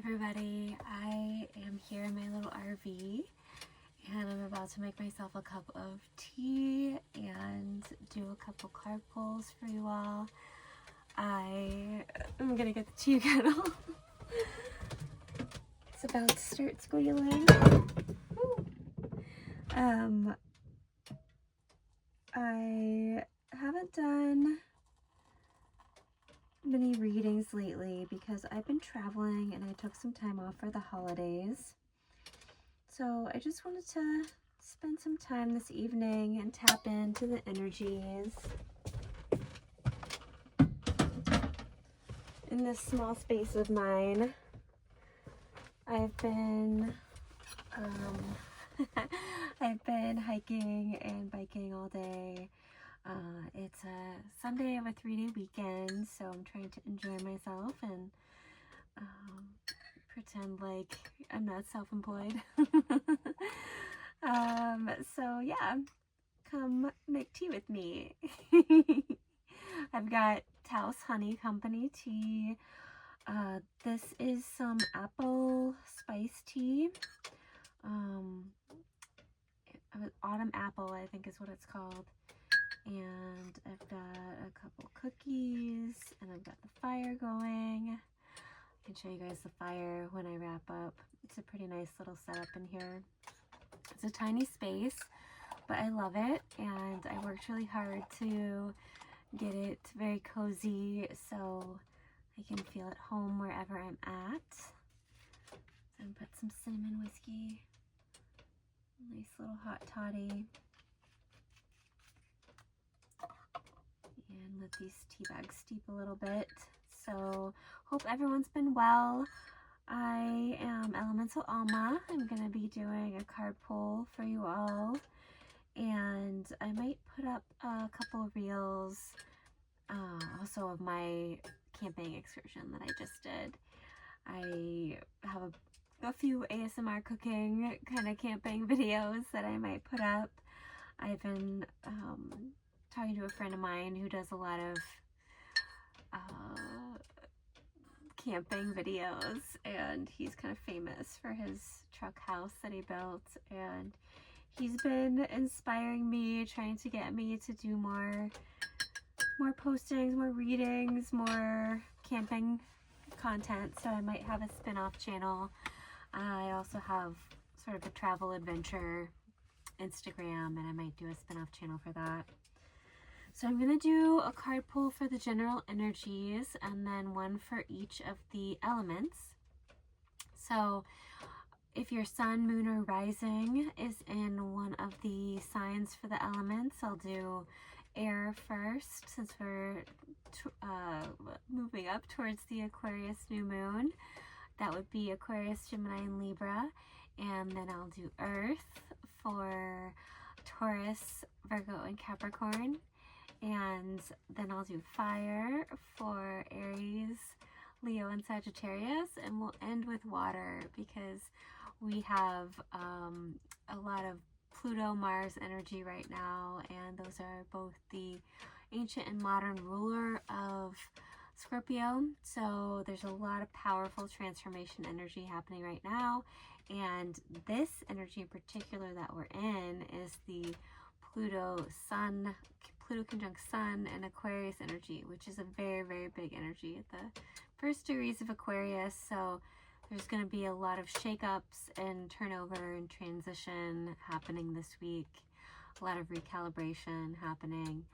everybody, I am here in my little RV and I'm about to make myself a cup of tea and do a couple card pulls for you all. I'm gonna get the tea kettle. It's about to start squealing. I haven't done many readings lately because I've been traveling and I took some time off for the holidays. So I just wanted to spend some time this evening and tap into the energies in this small space of mine. I've been hiking and biking all day. It's a Sunday of a 3-day weekend, so I'm trying to enjoy myself and pretend like I'm not self-employed. So yeah, come make tea with me. I've got Taos Honey Company tea. This is some apple spice tea. Autumn apple, I think is what it's called. And I've got a couple cookies and I've got the fire going. I can show you guys the fire when I wrap up. It's a pretty nice little setup in here. It's a tiny space, but I love it, and I worked really hard to get it very cozy so I can feel at home wherever I'm at. So I'm gonna put some cinnamon whiskey, nice little hot toddy, and let these tea bags steep a little bit. So hope everyone's been well. I am elementalAlma. I'm going to be doing a card pull for you all, and I might put up a couple of reels also of my camping excursion that I just did. I have a few ASMR cooking kind of camping videos that I might put up. I've been talking to a friend of mine who does a lot of camping videos, and he's kind of famous for his truck house that he built, and he's been inspiring me, trying to get me to do more postings, more readings, more camping content. So I might have a spin-off channel. I also have sort of a travel adventure Instagram, and I might do a spin-off channel for that. So I'm going to do a card pull for the general energies and then one for each of the elements. So if your sun, moon, or rising is in one of the signs for the elements, I'll do air first since we're moving up towards the Aquarius new moon. That would be Aquarius, Gemini, and Libra. And then I'll do earth for Taurus, Virgo, and Capricorn. And then I'll do fire for Aries, Leo, and Sagittarius, and we'll end with water because we have a lot of Pluto Mars energy right now, and those are both the ancient and modern ruler of Scorpio. So there's a lot of powerful transformation energy happening right now, and this energy in particular that we're in is the Pluto conjunct Sun and Aquarius energy, which is a very, very big energy at the first degrees of Aquarius. So there's going to be a lot of shakeups and turnover and transition happening this week. A lot of recalibration happening.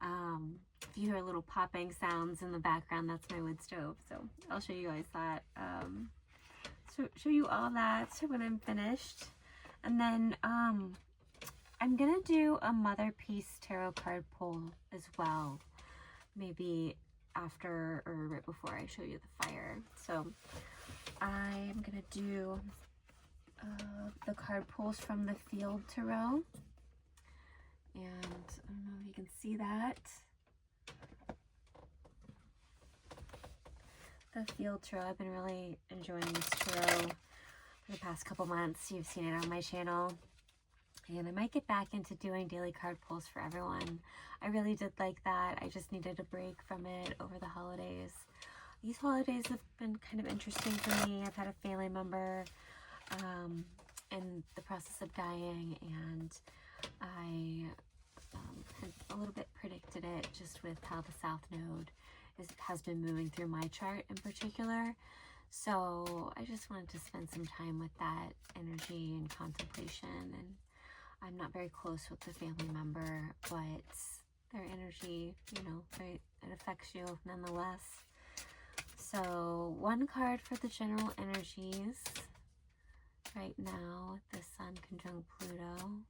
If you hear little popping sounds in the background, that's my wood stove. So I'll show you guys that. Show you all that when I'm finished. And then I'm gonna do a Mother Peace tarot card pull as well, maybe after or right before I show you the fire. So I'm gonna do the card pulls from the Field Tarot, and I don't know if you can see that. The Field Tarot, I've been really enjoying this tarot for the past couple months. You've seen it on my channel. And I might get back into doing daily card pulls for everyone. I really did like that. I just needed a break from it over the holidays. these holidays have been kind of interesting for me. I've had a family member in the process of dying, and I had a little bit predicted it just with how the South Node has been moving through my chart in particular. So I just wanted to spend some time with that energy and contemplation. And I'm not very close with the family member, but their energy, you know, it affects you nonetheless. So one card for the general energies right now with the Sun conjunct Pluto.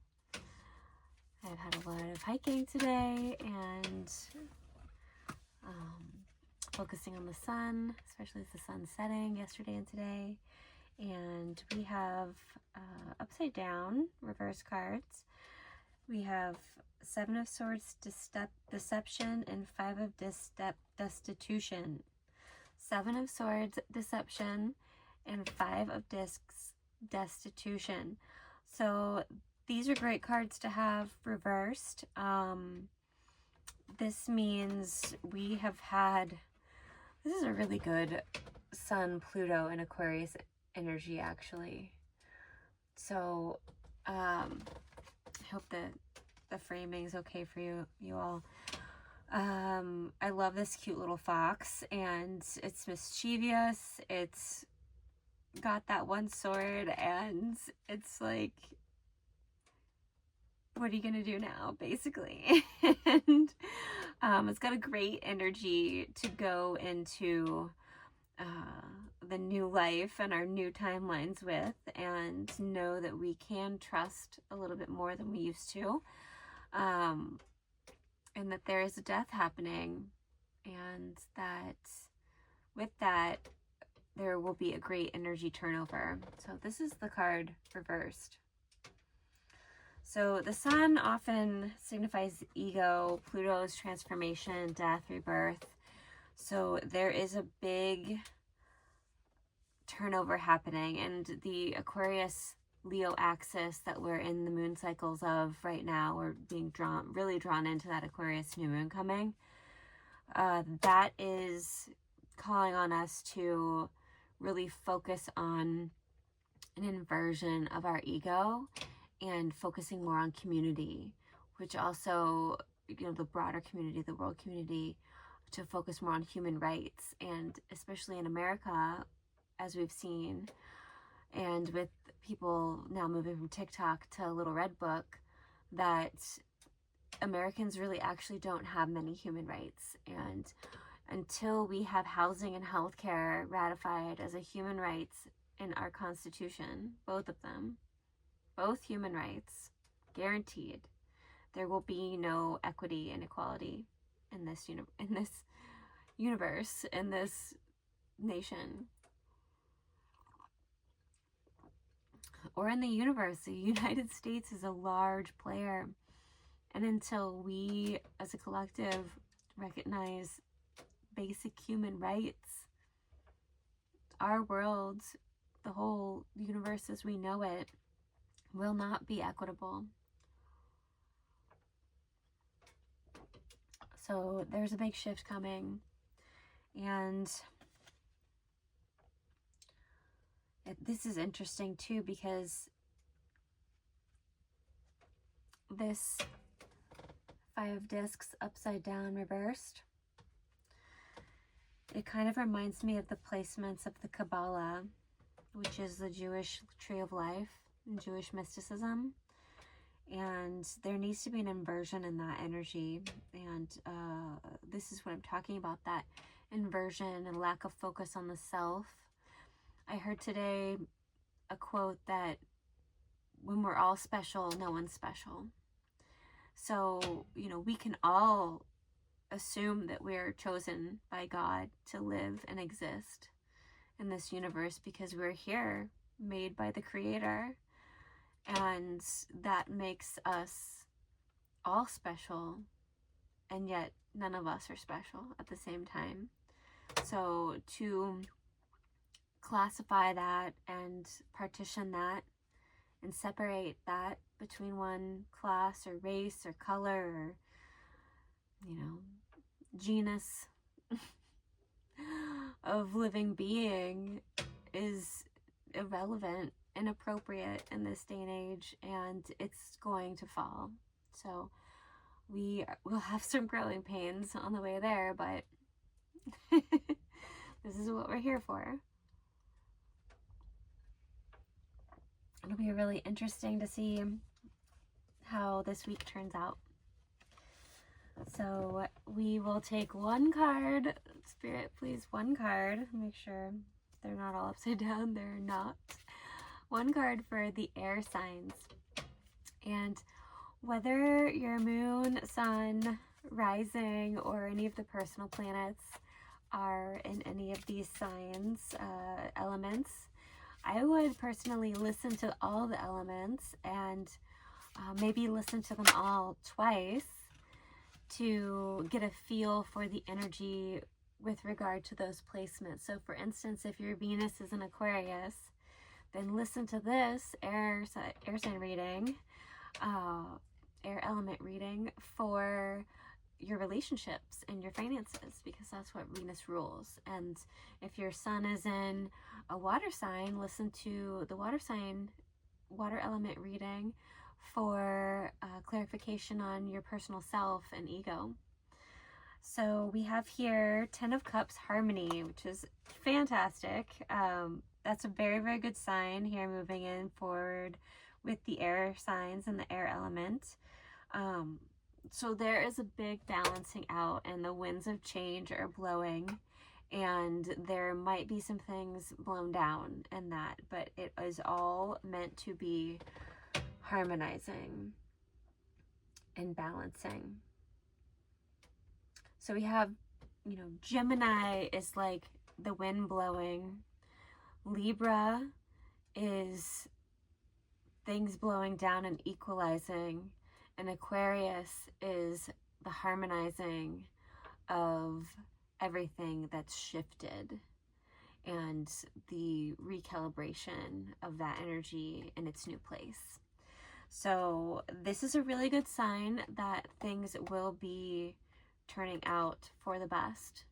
I've had a lot of hiking today and focusing on the sun, especially as the sun's setting yesterday and today. And we have upside down reverse cards. We have Seven of Swords, Deception, and Five of Destitution. Seven of Swords, Deception, and Five of Discs, Destitution. So these are great cards to have reversed. This means we have had, this is a really good Sun, Pluto, and Aquarius energy, actually. So I hope that the framing is okay for you all. I love this cute little fox, and it's mischievous. It's got that one sword, and it's like, what are you gonna do now, basically? And it's got a great energy to go into the new life and our new timelines with, and know that we can trust a little bit more than we used to, and that there is a death happening, and that with that there will be a great energy turnover. So this is the card reversed. So the sun often signifies ego, Pluto's transformation, death, rebirth. So there is a big turnover happening, and the Aquarius Leo axis that we're in the moon cycles of right now, we're being really drawn into that Aquarius new moon coming. That is calling on us to really focus on an inversion of our ego and focusing more on community, which also, you know, the broader community, the world community, to focus more on human rights. And especially in America, as we've seen, and with people now moving from TikTok to Little Red Book, that Americans really actually don't have many human rights. And until we have housing and healthcare ratified as a human rights in our Constitution, both of them, both human rights, guaranteed, there will be no equity and equality in this universe, in this nation, or in the universe. The United States is a large player, and until we as a collective recognize basic human rights, our world, the whole universe as we know it, will not be equitable. So there's a big shift coming, and this is interesting too, because this Five of Discs upside down reversed, it kind of reminds me of the placements of the Kabbalah, which is the Jewish tree of life and Jewish mysticism. And there needs to be an inversion in that energy. And this is what I'm talking about, that inversion and lack of focus on the self. I heard today a quote that when we're all special, no one's special. So, you know, we can all assume that we're chosen by God to live and exist in this universe because we're here, made by the Creator. And that makes us all special, and yet none of us are special at the same time. So to classify that and partition that and separate that between one class or race or color or, you know, genus of living being is irrelevant, inappropriate in this day and age, and it's going to fall. So we will have some growing pains on the way there, but this is what we're here for. It'll be really interesting to see how this week turns out. So we will take one card. Spirit, please, one card. Make sure they're not all upside down. They're not. One card for the air signs. And whether your moon, sun, rising, or any of the personal planets are in any of these signs, elements, I would personally listen to all the elements and maybe listen to them all twice to get a feel for the energy with regard to those placements. So for instance, if your Venus is in Aquarius, then listen to this air sign reading, air element reading for your relationships and your finances, because that's what Venus rules. And if your sun is in a water sign, listen to the water element reading for clarification on your personal self and ego. So we have here 10 of Cups harmony, which is fantastic. That's a very, very good sign here, moving in forward with the air signs and the air element. So there is a big balancing out, and the winds of change are blowing, and there might be some things blown down in that, but it is all meant to be harmonizing and balancing. So we have, you know, Gemini is like the wind blowing. Libra is things blowing down and equalizing. And Aquarius is the harmonizing of everything that's shifted and the recalibration of that energy in its new place. So this is a really good sign that things will be turning out for the best,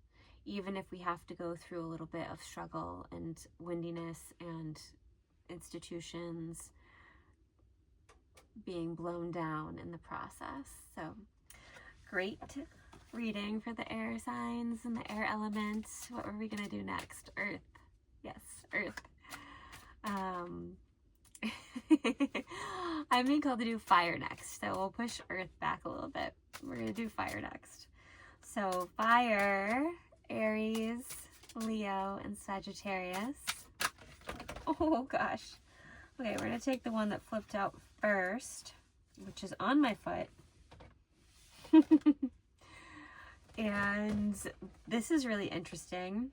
even if we have to go through a little bit of struggle and windiness and institutions being blown down in the process. So great reading for the air signs and the air elements. What were we going to do next? Earth. Yes, Earth. I'm being called to do fire next, so we'll push Earth back a little bit. We're going to do fire next. So fire, Aries, Leo, and Sagittarius. Oh gosh. Okay, we're going to take the one that flipped out first, which is on my foot. And this is really interesting.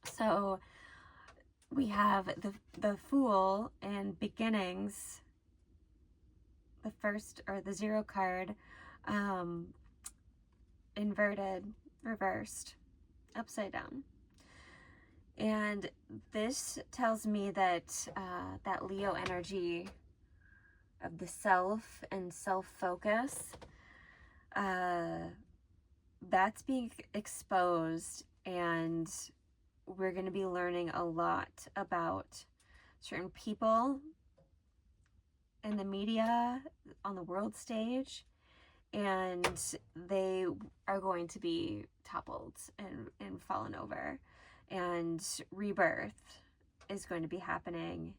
So we have the Fool and beginnings, the first, or the 0 card, inverted, reversed, upside down. And this tells me that that Leo energy of the self and self-focus, that's being exposed, and we're going to be learning a lot about certain people in the media, on the world stage, and they are going to be toppled and fallen over, and rebirth is going to be happening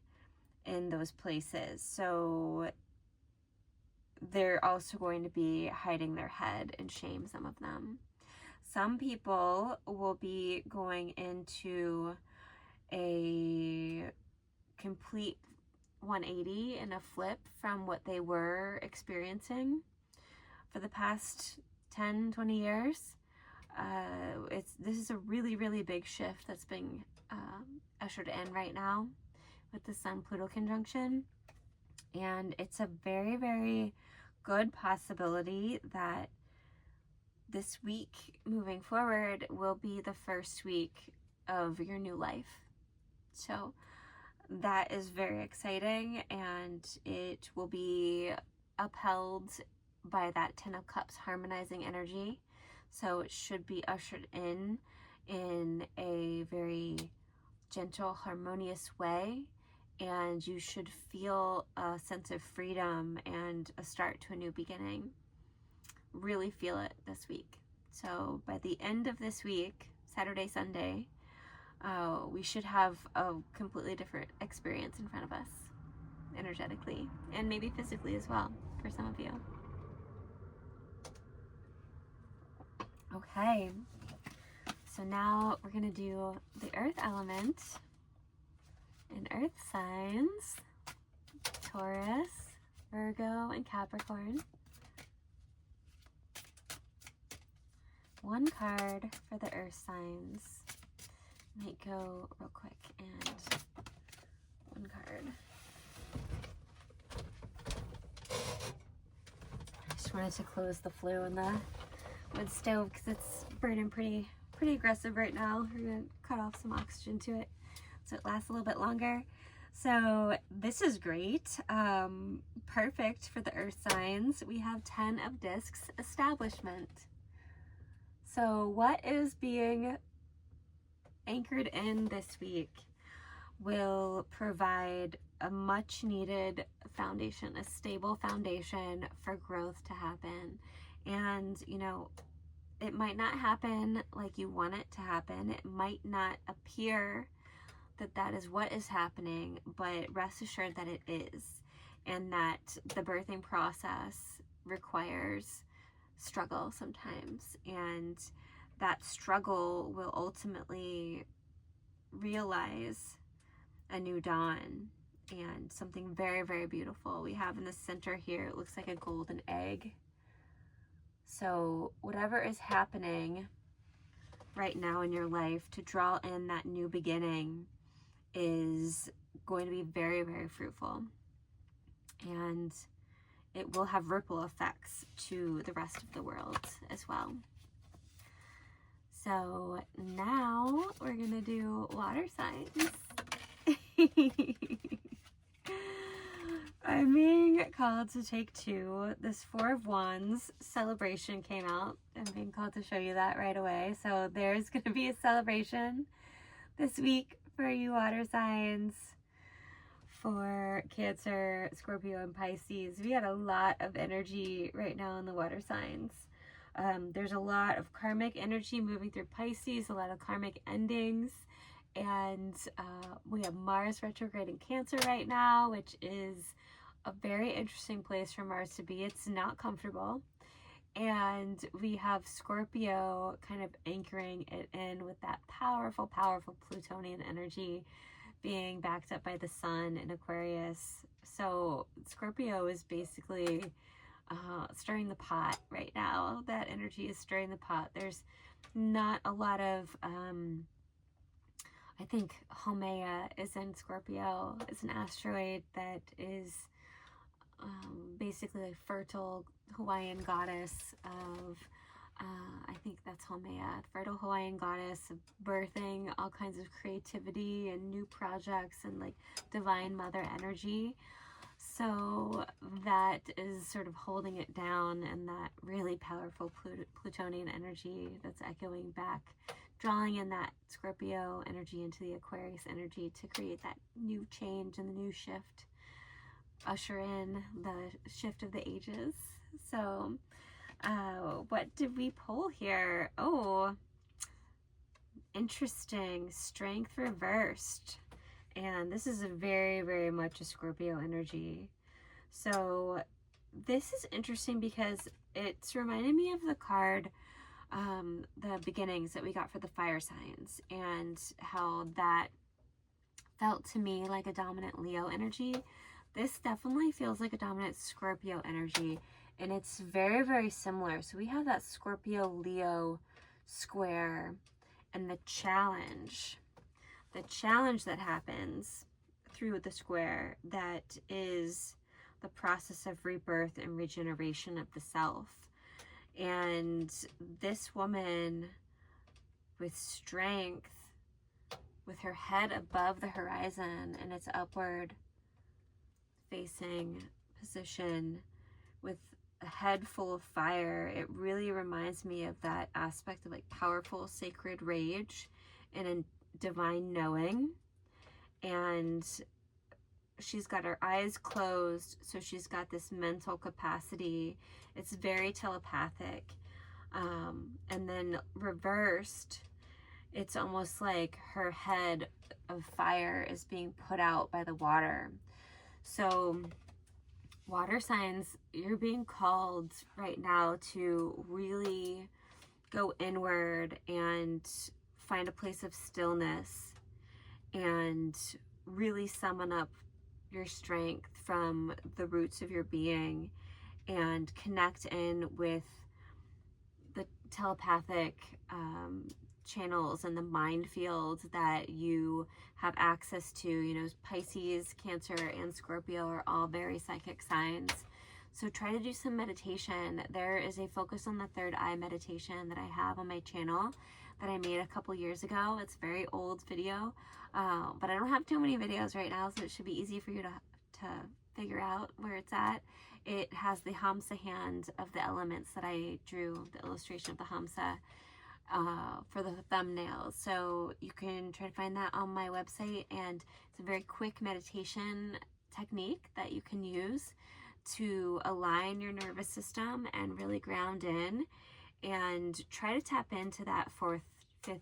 in those places. So they're also going to be hiding their head in shame, some of them. Some people will be going into a complete 180 and a flip from what they were experiencing for the past 10, 20 years. This is a really, really big shift that's being ushered in right now with the Sun-Pluto conjunction. And it's a very, very good possibility that this week moving forward will be the first week of your new life. So that is very exciting, and it will be upheld by that 10 of Cups harmonizing energy. So it should be ushered in in a very gentle, harmonious way, and you should feel a sense of freedom and a start to a new beginning. Really feel it this week. So by the end of this week, Saturday, Sunday, we should have a completely different experience in front of us, energetically, and maybe physically as well, for some of you. Okay, so now we're going to do the earth element in earth signs, Taurus, Virgo, and Capricorn. One card for the earth signs. Might go real quick, and one card. I just wanted to close the flue in the wood stove because it's burning pretty aggressive right now. We're gonna cut off some oxygen to it so it lasts a little bit longer. So this is great. Perfect for the earth signs. We have 10 of discs, establishment. So what is being anchored in this week will provide a much needed foundation, a stable foundation for growth to happen. And, you know, it might not happen like you want it to happen. It might not appear that that is what is happening, but rest assured that it is. And that the birthing process requires struggle sometimes. And that struggle will ultimately realize a new dawn and something very, very beautiful. We have in the center here, it looks like a golden egg. So whatever is happening right now in your life to draw in that new beginning is going to be very, very fruitful. And it will have ripple effects to the rest of the world as well. So now we're gonna do water signs. I'm being called to take 2. This 4 of Wands celebration came out. I'm being called to show you that right away. So there's going to be a celebration this week for you water signs, for Cancer, Scorpio, and Pisces. We had a lot of energy right now in the water signs. There's a lot of karmic energy moving through Pisces, a lot of karmic endings. And we have Mars retrograde in Cancer right now, which is a very interesting place for Mars to be. It's not comfortable. And we have Scorpio kind of anchoring it in with that powerful, powerful Plutonian energy being backed up by the Sun in Aquarius. So Scorpio is basically stirring the pot right now. That energy is stirring the pot. There's not a lot of... I think Haumea is in Scorpio. It's an asteroid that is basically a fertile Hawaiian goddess of, I think that's Haumea, fertile Hawaiian goddess of birthing all kinds of creativity and new projects and like divine mother energy. So that is sort of holding it down, and that really powerful Plutonian energy that's echoing back, drawing in that Scorpio energy into the Aquarius energy to create that new change and the new shift, usher in the shift of the ages. So what did we pull here? Oh, interesting. Strength reversed. And this is a very, very much a Scorpio energy. So this is interesting because it's reminding me of the card the beginnings that we got for the fire signs, and how that felt to me like a dominant Leo energy. This definitely feels like a dominant Scorpio energy, and it's very, very similar. So we have that Scorpio Leo square, and the challenge that happens through the square, that is the process of rebirth and regeneration of the self. And this woman with strength, with her head above the horizon in its upward facing position, with a head full of fire. It really reminds me of that aspect of like powerful sacred rage and a divine knowing. And she's got her eyes closed, so she's got this mental capacity. It's very telepathic. And then reversed, it's almost like her head of fire is being put out by the water. So water signs, you're being called right now to really go inward and find a place of stillness and really summon up your strength from the roots of your being and connect in with the telepathic channels and the mind field that you have access to. You know, Pisces, Cancer, and Scorpio are all very psychic signs. So try to do some meditation. There is a focus on the third eye meditation that I have on my channel that I made a couple years ago. It's a very old video, but I don't have too many videos right now, so it should be easy for you to figure out where it's at. It has the Hamsa hand of the elements that I drew, the illustration of the Hamsa for the thumbnails. So you can try to find that on my website, and it's a very quick meditation technique that you can use to align your nervous system and really ground in and try to tap into that fourth, fifth,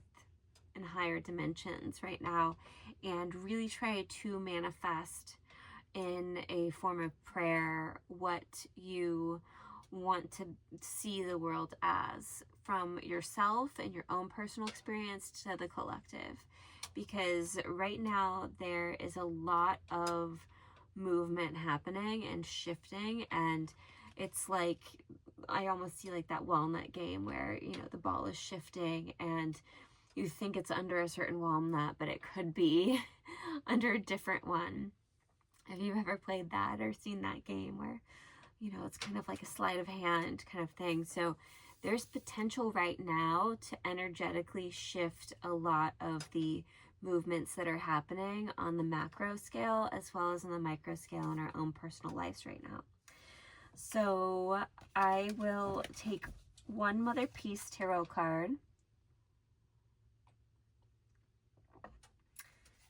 and higher dimensions right now, and really try to manifest in a form of prayer what you want to see the world as, from yourself and your own personal experience to the collective. Because right now there is a lot of movement happening and shifting, and it's like I almost see like that walnut game where, you know, the ball is shifting and you think it's under a certain walnut, but it could be under a different one. Have you ever played that or seen that game where, you know, it's kind of like a sleight of hand kind of thing? So there's potential right now to energetically shift a lot of the movements that are happening on the macro scale as well as on the micro scale in our own personal lives right now. So I will take one Mother Peace tarot card,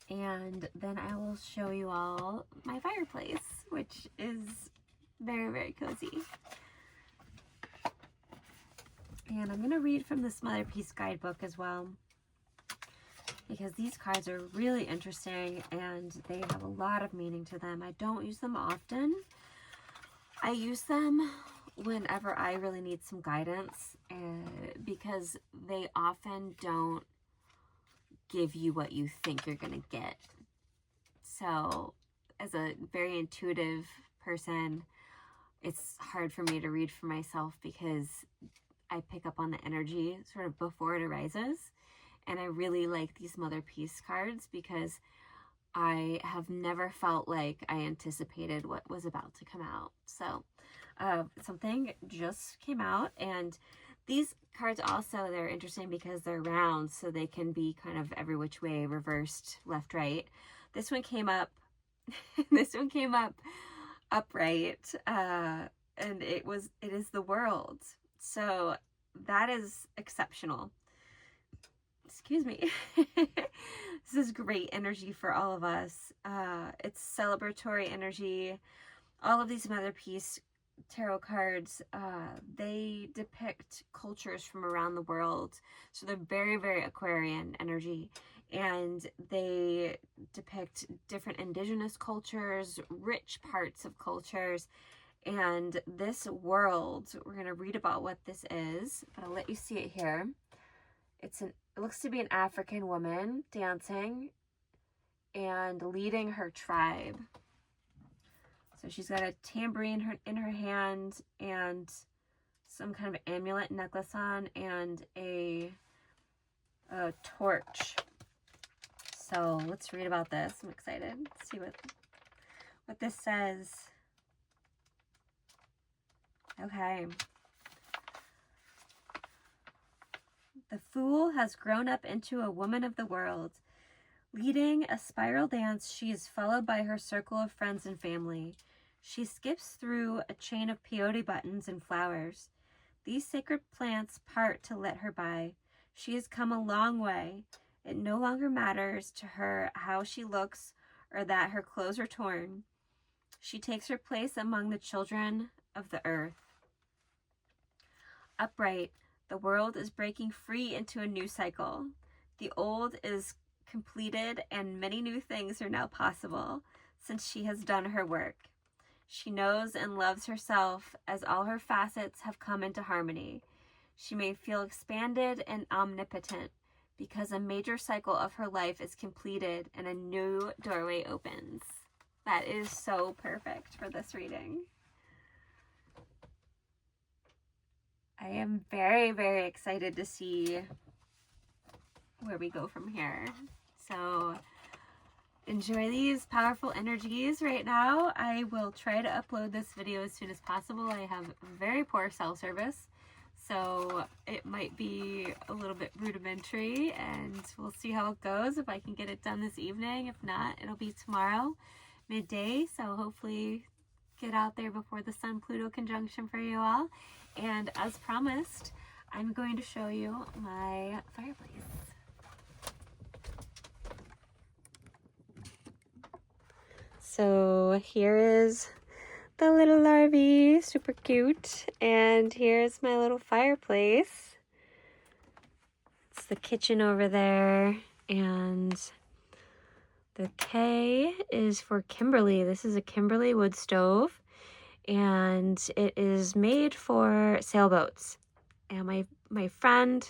and then I will show you all my fireplace, which is very, very cozy. And I'm going to read from this Mother Peace guidebook as well, because these cards are really interesting and they have a lot of meaning to them. I don't use them often. I use them whenever I really need some guidance, because they often don't give you what you think you're going to get. So as a very intuitive person, it's hard for me to read for myself because I pick up on the energy sort of before it arises. And I really like these Mother Peace cards because I have never felt like I anticipated what was about to come out. So something just came out, and these cards also, they're interesting because they're round, so they can be kind of every which way, reversed, left, right. This one came up, this one came up upright, and it is the World. So that is exceptional. Excuse me. This is great energy for all of us. It's celebratory energy. All of these Mother Peace tarot cards, they depict cultures from around the world. So they're very, very Aquarian energy. And they depict different indigenous cultures, rich parts of cultures. And this world, we're going to read about what this is, but I'll let you see it here. It looks to be an African woman dancing and leading her tribe. So she's got a tambourine in her hand and some kind of amulet necklace on and a torch. So let's read about this. I'm excited to see what this says. Okay. The fool has grown up into a woman of the world. Leading a spiral dance, she is followed by her circle of friends and family. She skips through a chain of peyote buttons and flowers. These sacred plants part to let her by. She has come a long way. It no longer matters to her how she looks or that her clothes are torn. She takes her place among the children of the earth. Upright, the world is breaking free into a new cycle. The old is completed and many new things are now possible since she has done her work. She knows and loves herself as all her facets have come into harmony. She may feel expanded and omnipotent because a major cycle of her life is completed and a new doorway opens. That is so perfect for this reading. I am very, very excited to see where we go from here. So enjoy these powerful energies right now. I will try to upload this video as soon as possible. I have very poor cell service, so it might be a little bit rudimentary, and we'll see how it goes. If I can get it done this evening, if not, it'll be tomorrow midday. So hopefully get out there before the Sun-Pluto conjunction for you all. And as promised, I'm going to show you my fireplace. So here is the little larvae, super cute. And here's my little fireplace. It's the kitchen over there. And the K is for Kimberly. This is a Kimberly wood stove. And it is made for sailboats. And my friend,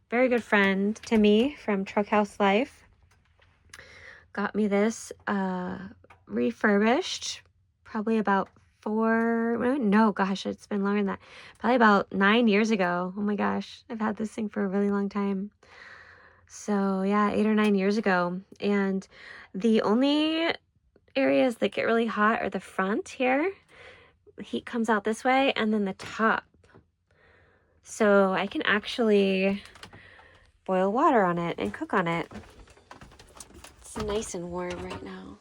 very good friend, Timmy from Truck House Life, got me this refurbished probably about it's been longer than that. Probably about 9 years ago. Oh my gosh, I've had this thing for a really long time. So yeah, 8 or 9 years ago. And the only areas that get really hot are the front here. The heat comes out this way, and then the top. So I can actually boil water on it and cook on it. It's nice and warm right now.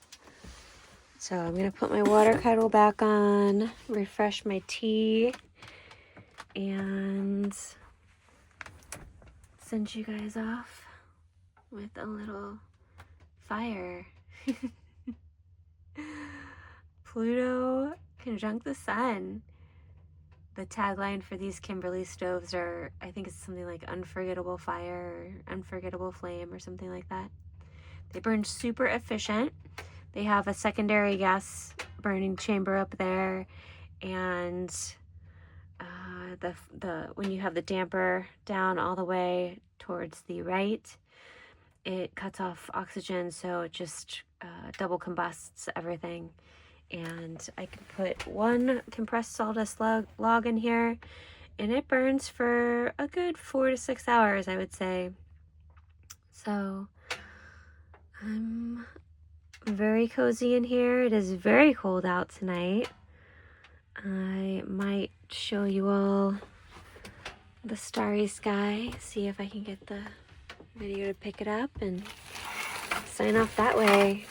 So I'm going to put my water kettle back on, refresh my tea, and send you guys off with a little fire. Pluto conjunct the sun. The tagline for these Kimberly stoves are, I think it's something like unforgettable fire, or unforgettable flame, or something like that. They burn super efficient. They have a secondary gas burning chamber up there, and when you have the damper down all the way towards the right, it cuts off oxygen, so it just double combusts everything. And I can put one compressed sawdust log in here, and it burns for a good 4 to 6 hours, I would say. So I'm very cozy in here. It is very cold out tonight. I might show you all the starry sky, see if I can get the video to pick it up, and sign off that way.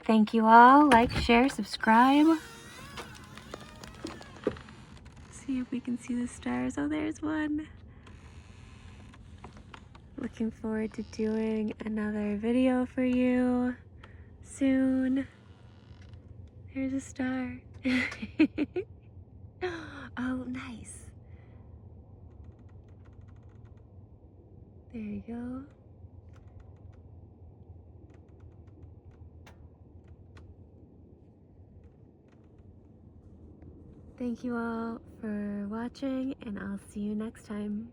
Thank you all. Like, share, subscribe. See if we can see the stars. Oh, there's one. Looking forward to doing another video for you soon. There's a star. Oh, nice. There you go. Thank you all for watching, and I'll see you next time.